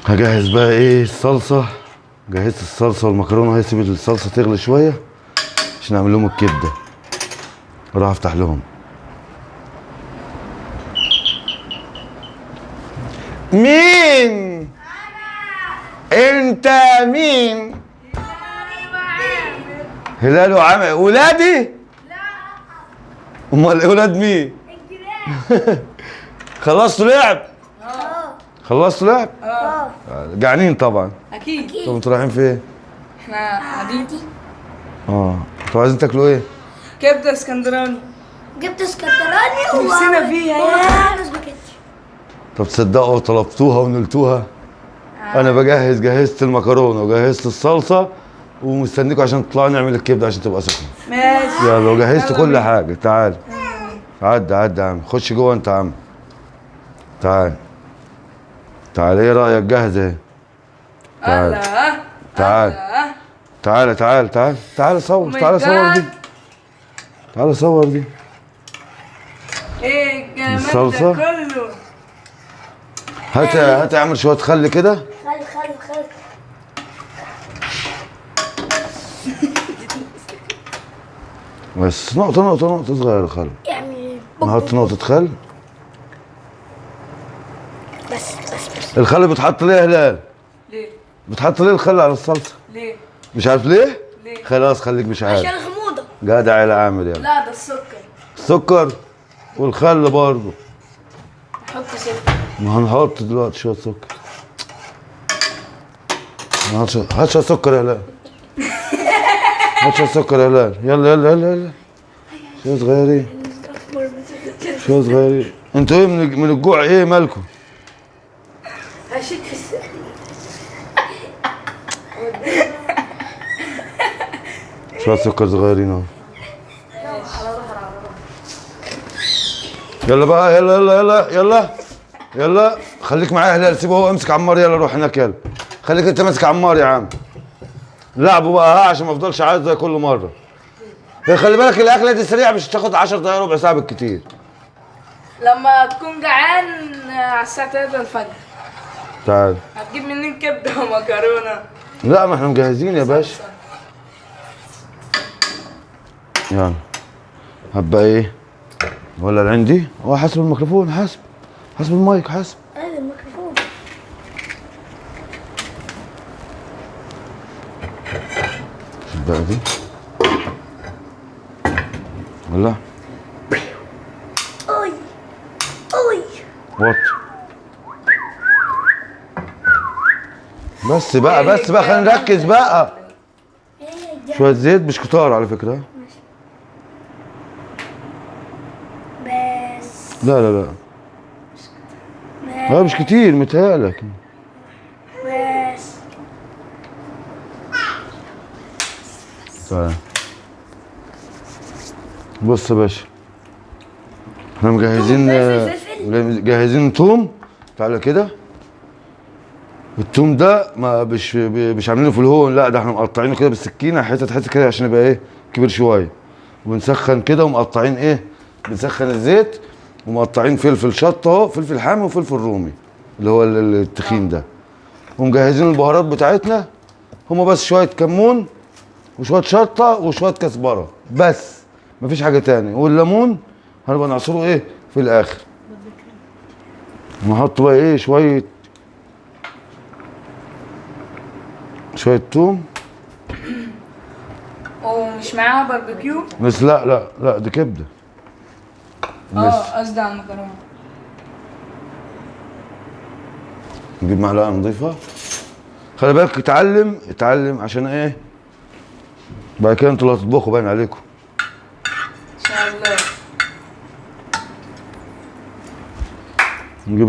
هجهز بقى ايه الصلصة. جهزت الصلصة والمكرونة، هسيب الصلصة تغلي شوية عشان اعمل لهم الكبدة. اروح افتح لهم. مين؟ انت مين؟ هلال وعامر. ولادي؟ امال اولاد مين؟ خلصتوا لعب؟ خلصتوا لعب؟ جعانين طبعا. اكيد. طب انتوا رايحين فين؟ احنا قاعدين. انتوا عايزين تاكلوا ايه؟ كبده اسكندراني. جبت اسكندراني نفسنا فيها وعملنا سباكيتي. طب تصدقوا طلبتوها ونلتوها؟ انا جهزت المكرونه وجهزت الصلصه ومستنيكم عشان تطلعوا نعمل الكبده عشان تبقى سخنه. ماشي. يلا وجهزت يلا كل بينا. حاجه. تعال عدى يا عم، خش جوه انت يا عم. تعال ايه رايك؟ جاهز اهي. تعال الله. تعال الله. تعال صور. Oh my تعال صور دي. God. تعال صور دي. ايه الجمال الصلصة؟ ده كله؟ هات اعمل شويه خل كده. خل بس نقطه صغيره خل. يعني نحط نقطه خل. بس الخل بيتحط ليه يا هلال؟ ليه؟ بتحط ليه الخل على الصلصه؟ ليه؟ مش عارف ليه؟ ليه؟ خلاص خليك مش عارف. عشان الغموضة. جدع يا عامر يلا. لا ده السكر. السكر والخل برضه. حط سكر. ما هنحط دلوقتي شويه سكر. هات شويه سكر يا هلال. هات شويه سكر يا هلال. يلا شويه صغيرين. انتوا ايه من الجوع ايه مالكم؟ هشيك في السكر. شويه سكر صغيرين اهو. يلا بقى يلا خليك معايا يا هلال. سيبه هو امسك عمار. يلا روح هناك يلا. خليك انت ماسك عمار يا عم. لعبوا بقى عشان ما افضلش عايز زي كل مره. خلي بالك الاكله دي سريعه، مش هتاخد 10 دقايق ربع ساعه بالكتير. لما تكون جعان على الساعة 3 الفجر تعال. هتجيب منين كبدة ومكرونة؟ لا ما احنا مجهزين يا باشا. يلا هبقى ايه ولا عندي؟ هو حاسب الميكروفون، حاسب المايك، حاسب. هذا الميكروفون. شوف بقى دي. ولا اوي وات. بس بقى خلينا نركز بقى. شوية زيت مش كتار على فكرة. بس لا مش كتير متهيألك. بس تعال بص يا باشا، احنا مجهزين توم. تعالى كده. التوم ده ما مش عاملينه في الهون، لا ده احنا مقطعينه كده بالسكينه حتت كده عشان يبقى ايه كبير شويه. وبنسخن كده ومقطعين ايه، بنسخن الزيت ومقطعين فلفل شطه اهو، فلفل حامي وفلفل رومي اللي هو التخين ده. ومجهزين البهارات بتاعتنا، هما بس شويه كمون وشويه شطه وشويه كزبره بس، مفيش حاجه تاني. والليمون هنبقى نعصره ايه في الاخر. نحط بقى ايه شويه توم. ومش معاها باربيكيو؟ بس لا دي كبده. قصدي على المكرونة. نجيب معلقه نضيفها. خلي بالك اتعلم عشان ايه بعد كده انتوا اللي هتطبخوا باين عليكم ان شاء الله. نجيب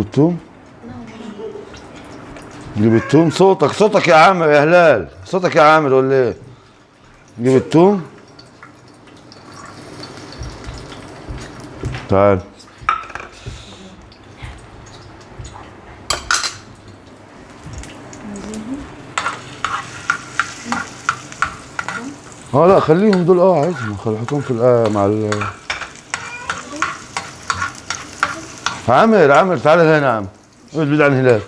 التوم. صوتك يا عامر يا هلال، صوتك يا عامر ولا ايه؟ نجيب التوم. تعال. لا خليهم دول عايزهم حطهم في مع عامر تعالى هنا يا عم. ابعد عن هلال.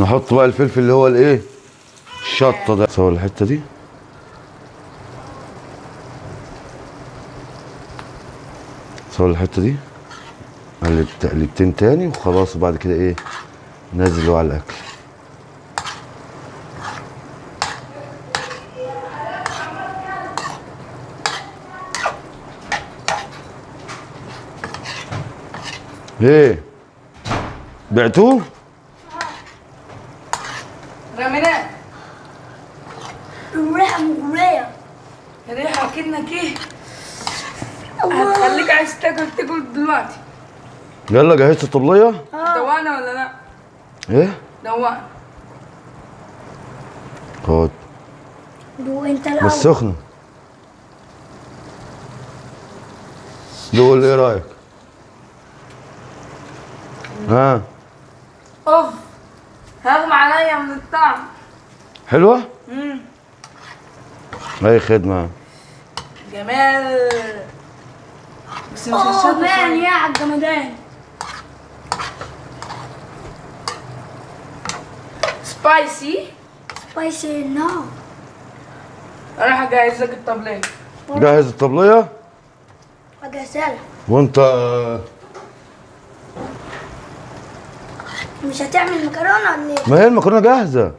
نحط بقى الفلفل اللي هو الايه الشطه ده. صور الحته دي. صور الحته دي. قلب تقليبتين تاني وخلاص. وبعد كده ايه نازل هو على الاكل. ايه بعتوه؟ رميناه. الريحة مغرية. الريحة كأنك ايه هتخليك عايز تاكل دلوقتي. يلا جهزت الطبليه؟ دوقنا ولا لا؟ ايه؟ دوقنا. خد. دوق انت الأول. بس سخنه. دول ايه رايك؟ ها اوف، هغمى عليا من الطعم. حلوه؟ اي خدمه. جمال. بس مش اوه هشرب مان يا عالجمدان. سبايسي. سبايسي ناو. اروح اجهز لك الطبلية. جهز الطبليه. أجهزها. وانت مش هتعمل مكرونة ولا ايه؟ ما هي المكرونه جاهزه.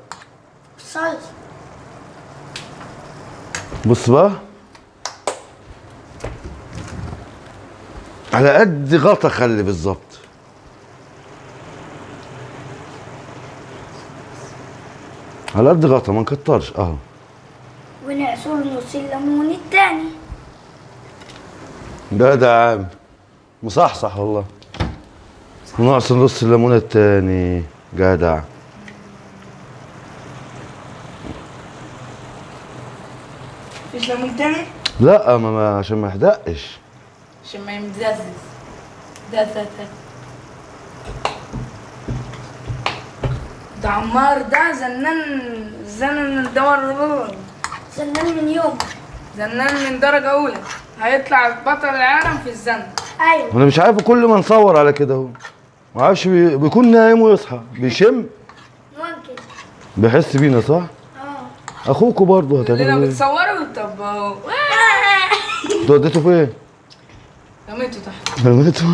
صلصة. بص بقى على قد غطا خلي بالظبط. على قد غطا ما نكترش اهو. ونعصر نص الليمون التاني. ده عام مصحصح والله. ونعصر نص الليمونه التاني. جدع. مفيش ليمون تاني لا عشان ما يحدقش. عشان ما يمززز. ده ده عمار ده زنان زنان من يوم. زنان من درجة أولى. هيطلع بطل العالم في الزن. ايوه. انا مش عارف كل ما نصور على كده اهو. ما اعرفش بيكون نايم ويصحى بيشم. ممكن. بيحس بينا صح؟ اخوكوا برضه اللي هتعملوا ايه؟ بتصوروا طب اهو. انتوا وديتوا فين؟ رميته تحت. رميتوا.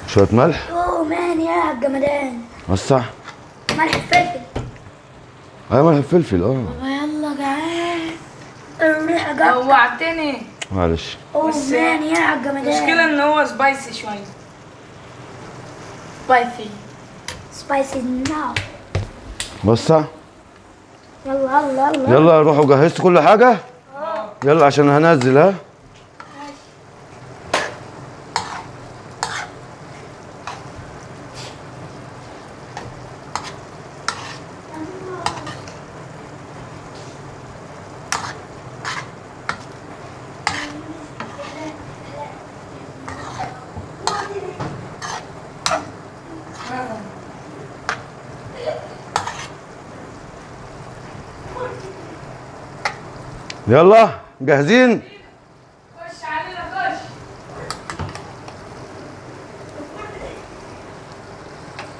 شوية ملح. اوه مان يا عالجمدان. وسع. ملح فلفل. ايوه ملح فلفل يلا جعان. الريحة جت. جوعتني. معلش. اوه بس مان يا عالجمدان. المشكلة ان هو سبايسي شوية. سبايسي. سبايسي ناو. وسع. يلا يلا يلا. يلا روحوا جهزتوا كل حاجة؟ يلا عشان هنزل ها؟ يلا جاهزين؟ خش علينا خش.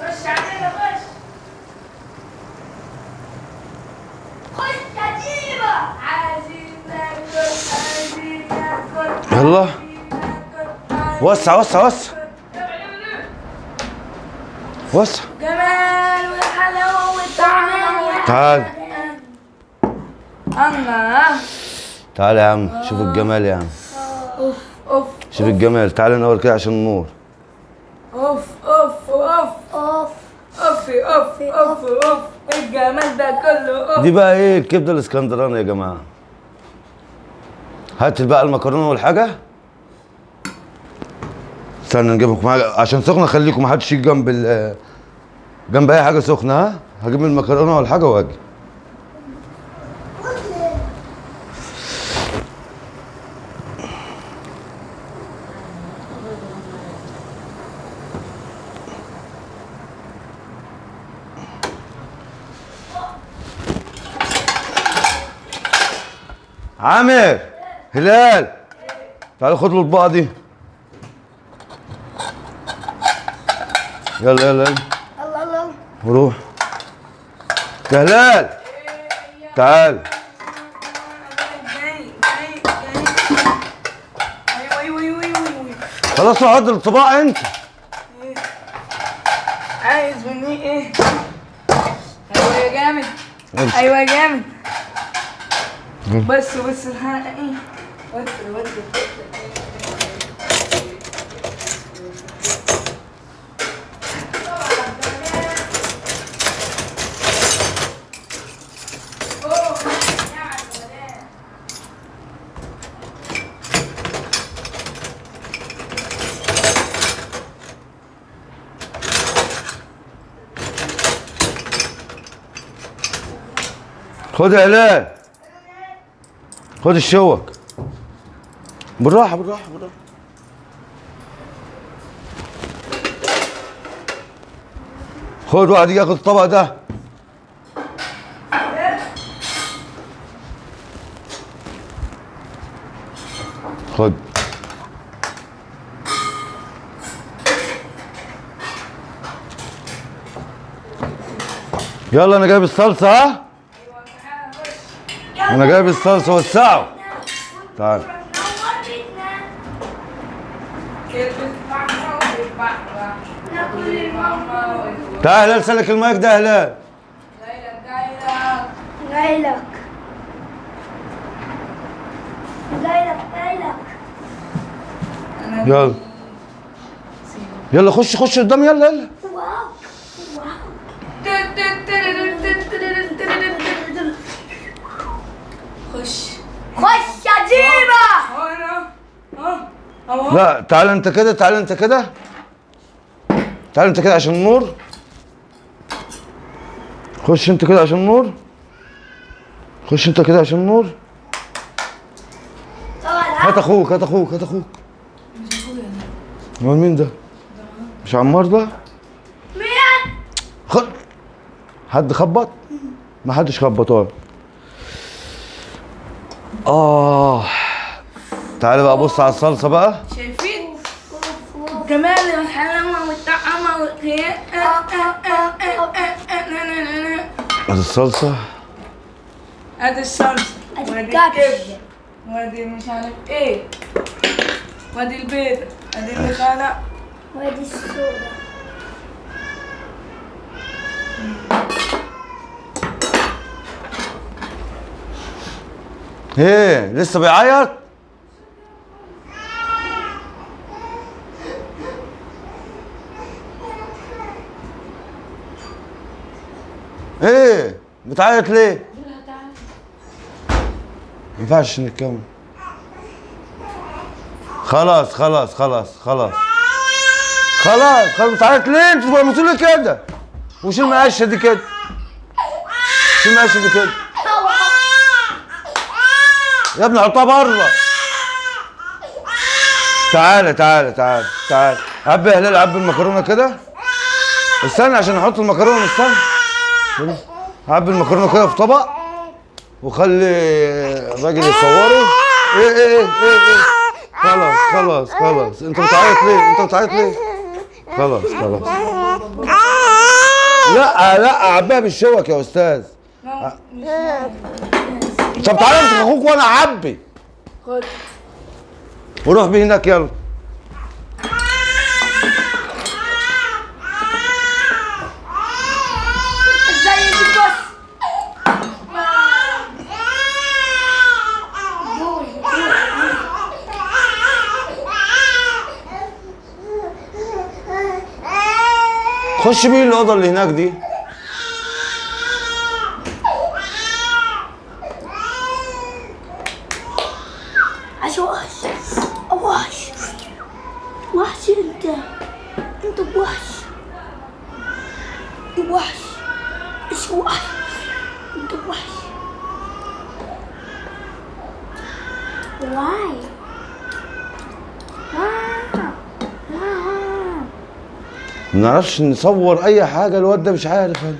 خش علينا خش. خش عجيبة. عايزين ناكل. يلا وسع وسع وسع وسع. جمال وحلاوة وطعم. تعال الله. تعال يا عم شوف الجمال يا عم. اوف اوف شوف الجمال. تعال نور كده عشان النور. اوف اوف اوف اوف. اوف اوف اوف اوف. الجمال ده كله اوف. دي بقى ايه الكبده الاسكندراني يا جماعه. هات بقى المكرونه والحاجه. استنى نجيب لكم حاجه عشان سخنه. خليكم محدش يجي جنب اي حاجه سخنه. ها هجيب المكرونه والحاجه واجي. عامر هلال تعالى خد له البقعه دي. يلا يلا يلا الله الله. وروح. يا هلال تعال. خلاص روح عدل الطباق انت. عايز مني ايه؟ ايوه يا جامد. امسك. ايوه يا جامد. بس الحلقه ايه؟ ودي خد يا هلال، خد الشوك. بالراحة بالراحة بالراحة. خد واحد يجي ياخد الطبق ده. خد. يلا انا جايب الصلصة ها؟ انا جايب الصلصة وسعوا. تعال. تعال هلال سلك المايك ده هلال. جايلك جايلك. يلا يلا خش قدام يلا يلا. واو. خش يا جيبة. لا تعال انت كده، تعال انت كده، تعال انت كده عشان النور. خش انت كده عشان النور. خش انت كده عشان النور. هات اخوك هات اخوك هات اخوك. امال مين ده؟ مش عمار ده؟ مين؟ خد. حد خبط؟ ما حدش خبط ولا. تعالى بقى بص على الصلصه بقى. شايفين جمال الحلاوه والطعمه والخيار. ادي الصلصه. ادي الصلصه أدي وادي الكبش. الكبده وادي مش عارف ايه وادي البيضه ادي اللي خلق. وادي السودا. ايه لسه بيعيط؟ ايه بتعيط ليه؟ ما ينفعش نتكلم. خلاص خلاص خلاص خلاص خلاص خلاص. بتعيط ليه؟ انت بتعملوا لي كده. وشيل المقشه دي كده. شيل المقشه دي كده. يا ابني حطها بره. تعالى تعالى تعالى تعالى. عبي يا هلال عبي المكرونه كده. استنى عشان احط المكرونه. استنى. عبي المكرونه كده في طبق وخلي الراجل يصوره. ايه خلاص خلاص خلاص. انت بتعيط ليه؟ انت بتعيط ليه؟ خلاص خلاص. لا عبيها بالشوك يا استاذ. طب تعالى امسك اخوك وانا اعبي. خد وروح بيه هناك يلا. زي البس. خش بيه الاوضه اللي هناك دي. وحش انت وحش. وحش. ايش وحش؟ انت وحش. واي. ما نعرفش نصور اي حاجه. الواد ده مش عارف انا.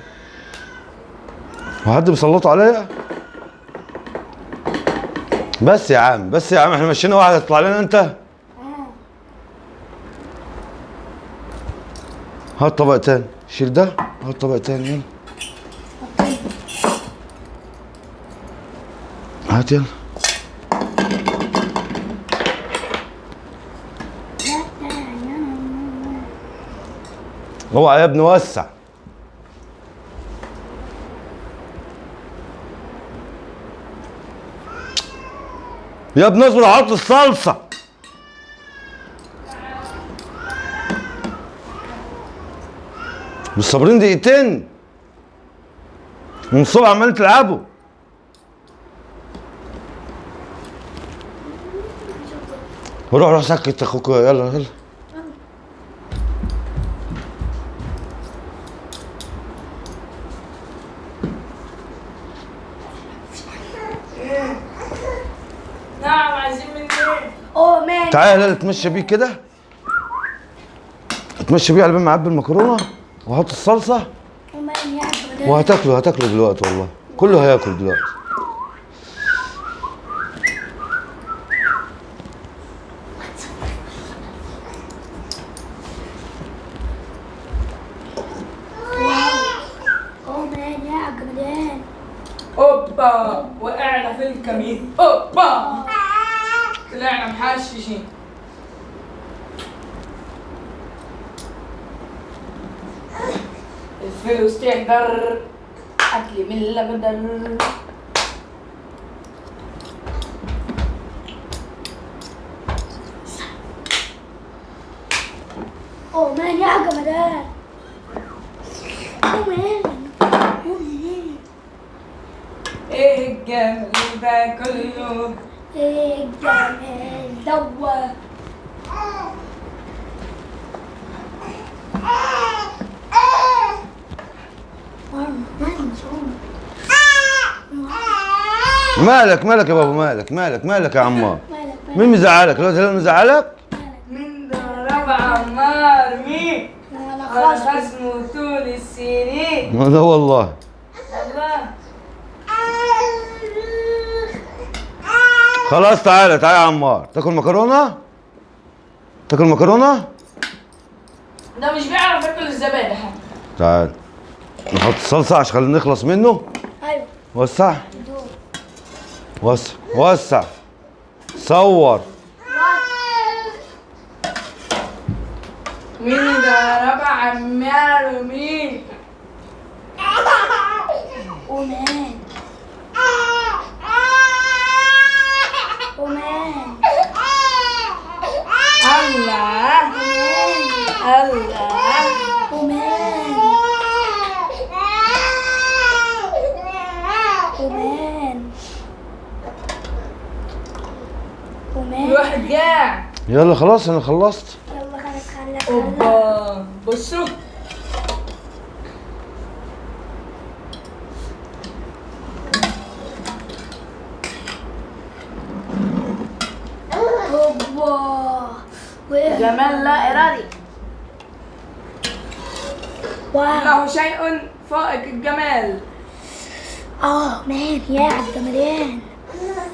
هو حد بيسلطوا عليا؟ بس يا عم بس يا عم، احنا مشينا واحد هتطلع لنا انت. هات طبق تاني، شيل ده، هات طبق تاني يلا. هات يلا. اوعى يا ابني وسع. يا ابني اصبر، حط الصلصه. مش صابرين دقيقتين من الصبح عمالين تلعبوا. روح سكت اخوك، يلا يلا. نعم، عايزين مني ايه؟ اوه مان. تعالى يلا اتمشى بيه كده، اتمشى بيه على بال ما اعبي المكرونه وحط الصلصه اوه مان يا عبد. وهتاكله دلوقتي، والله كله هياكل دلوقتي. اوه مان يا عبد. اوبا، وقعنا في الكمين. اوبا، طلعنا محششين. الفلوس تقدر اكلي من اللبن. اوه مان يا جمدان. اوه مان. اوه مان. ايه الجمال ده كله؟ ايه الجمال دوا. مالك يا بابا، مالك يا عمار؟ مين مزعلك؟ الواد هلال مزعلك؟ من ضرب عمار مين؟ انا على خصم. خصمه طول السنين. لا والله. الله. خلاص تعالى يا عمار، تاكل مكرونه؟ ده مش بيعرف ياكل الزبادي حتى. تعال نحط الصلصه عشان خلينا نخلص منه. ايوه. وسع وسع صور. مين ضرب عمار مين؟ ومان. ومان. الله الله. ومان. ومان. ومان. الواحد جاع. يلا خلاص انا خلصت. يلا خلص. اوبا، بصوا. اوبا. جمال لا ارادي. واو. انه شيء فائق الجمال. مان يا عالجمدان.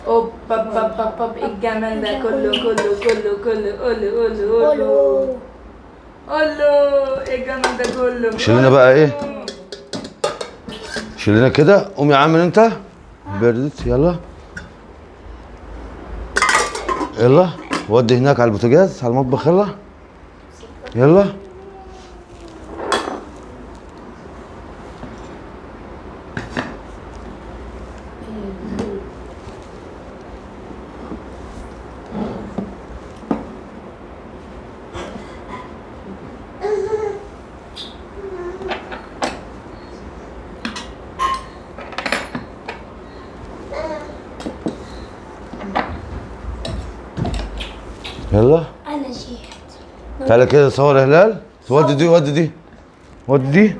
اوبا بابا بابا، الجمال ده كله. قولوا الجمال ده كله. شيلنا بقى ايه؟ شيلنا كده. قوم يا عم انت، بردت. يلا ودي هناك على البوتاجاز على المطبخ. يلا يلا. انا جيت. تعالى كده صور يا هلال. ودي دي. مكرونه.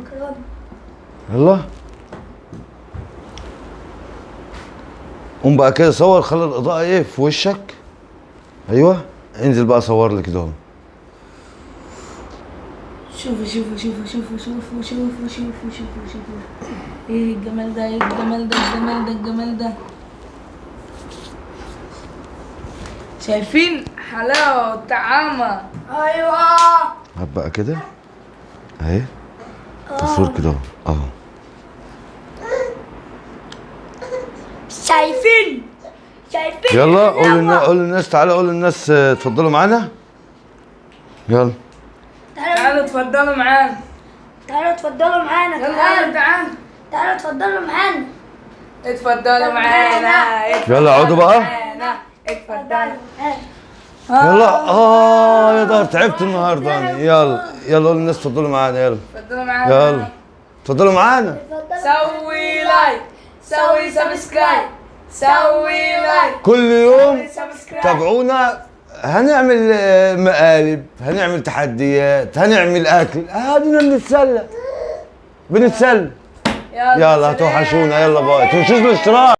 يلا قوم بقى كده صور، خلي الاضاءه ايه في وشك. ايوه انزل بقى صور لي كده اهو. شوفوا. ايه الجمال ده. شايفين حلاوة وطعامة. ايوه. هات بقى كده اهي تصوير كده اهو. شايفين يلا قول الحلاوة؟ للناس تعالى قول للناس اتفضلوا معانا. يلا تعالوا اتفضلوا معانا. تعالوا اتفضلوا معانا. يلا تعالوا تعالوا. تعالوا اتفضلوا معانا. اتفضلوا معانا. يلا اقعدوا بقى. معانا. اتفضلوا. يلا يا دار تعبت النهارده انا. يلا قول للناس اتفضلوا معانا. يلا اتفضلوا معانا. يلا اتفضلوا معانا. سوي لايك، سوي سبسكرايب، سوي لايك، كل يوم سبسكرايب. تابعونا. هنعمل مقالب، هنعمل تحديات، هنعمل اكل، هادينا بنتسلى. يلا هتوحشونا. يلا باي. تنسوش الاشتراك.